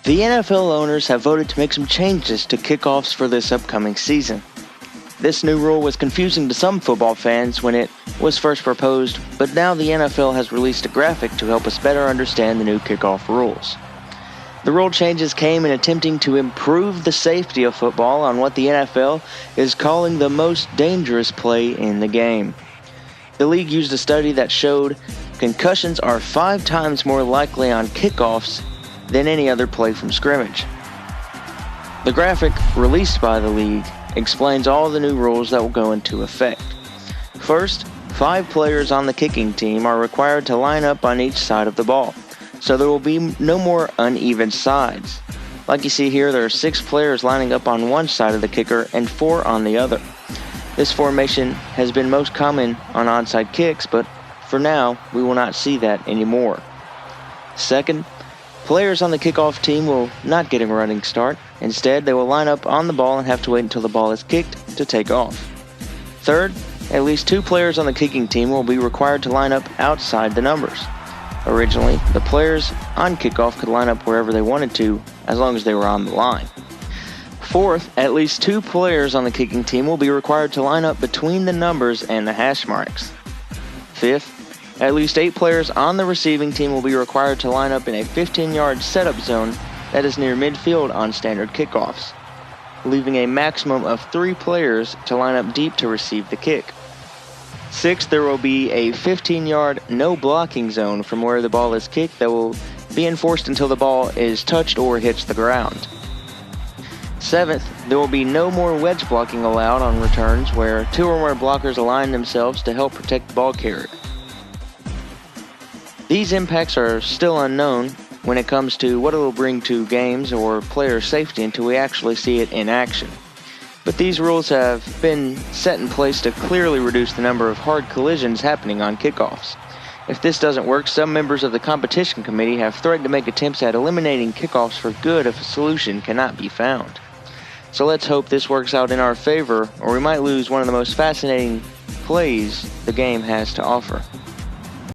The NFL owners have voted to make some changes to kickoffs for this upcoming season. This new rule was confusing to some football fans when it was first proposed, but now the NFL has released a graphic to help us better understand the new kickoff rules. The rule changes came in attempting to improve the safety of football on what the NFL is calling the most dangerous play in the game. The league used a study that showed concussions are 5 times more likely on kickoffs than any other play from scrimmage. The graphic released by the league explains all the new rules that will go into effect. First, 5 players on the kicking team are required to line up on each side of the ball, so there will be no more uneven sides. Like you see here, there are 6 players lining up on one side of the kicker and 4 on the other. This formation has been most common on onside kicks, but for now, we will not see that anymore. Second, players on the kickoff team will not get a running start. Instead, they will line up on the ball and have to wait until the ball is kicked to take off. Third, at least 2 players on the kicking team will be required to line up outside the numbers. Originally, the players on kickoff could line up wherever they wanted to, as long as they were on the line. Fourth, at least 2 players on the kicking team will be required to line up between the numbers and the hash marks. Fifth, at least 8 players on the receiving team will be required to line up in a 15-yard setup zone that is near midfield on standard kickoffs, leaving a maximum of 3 players to line up deep to receive the kick. Sixth, there will be a 15-yard no blocking zone from where the ball is kicked that will be enforced until the ball is touched or hits the ground. Seventh, there will be no more wedge blocking allowed on returns where 2 or more blockers align themselves to help protect the ball carrier. These impacts are still unknown when it comes to what it will bring to games or player safety until we actually see it in action. But these rules have been set in place to clearly reduce the number of hard collisions happening on kickoffs. If this doesn't work, some members of the competition committee have threatened to make attempts at eliminating kickoffs for good if a solution cannot be found. So let's hope this works out in our favor, or we might lose one of the most fascinating plays the game has to offer.